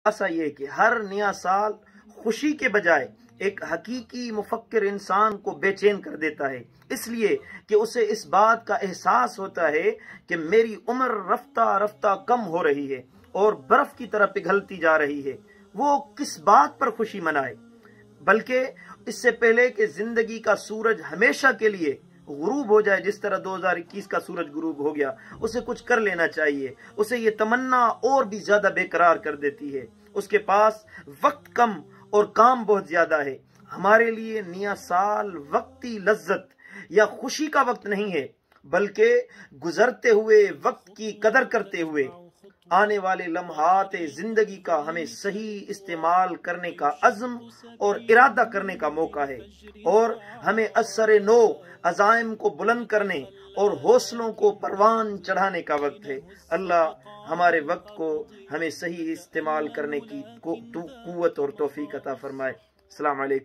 ایسا یہ کہ ہر نیا سال خوشی کے بجائے ایک حقیقی مفکر انسان کو بے چین کر دیتا ہے، اس لیے کہ اسے اس بات کا احساس ہوتا ہے کہ میری عمر رفتہ رفتہ کم ہو رہی ہے اور برف کی طرح پگھلتی جا رہی ہے۔ وہ کس بات پر خوشی منائے؟ بلکہ اس سے پہلے کہ زندگی کا سورج ہمیشہ کے لیے غروب ہو جائے، جس طرح 2021 کا سورج غروب ہو گیا، اسے کچھ کر لینا چاہیے۔ اسے یہ تمنا اور بھی زیادہ بے قرار کر دیتی ہے۔ اس کے پاس وقت کم اور کام بہت زیادہ ہے۔ ہمارے لیے نیا سال وقتی لذت یا خوشی کا وقت نہیں ہے، بلکہ گزرتے ہوئے وقت کی قدر کرتے ہوئے آنے والے لمحات زندگی کا ہمیں صحیح استعمال کرنے کا عزم اور ارادہ کرنے کا موقع ہے، اور ہمیں اثر نو عزائم کو بلند کرنے اور حوصلوں کو پروان چڑھانے کا وقت ہے۔ اللہ ہمارے وقت کو ہمیں صحیح استعمال کرنے کی قوت اور توفیق عطا فرمائے۔ السلام علیکم۔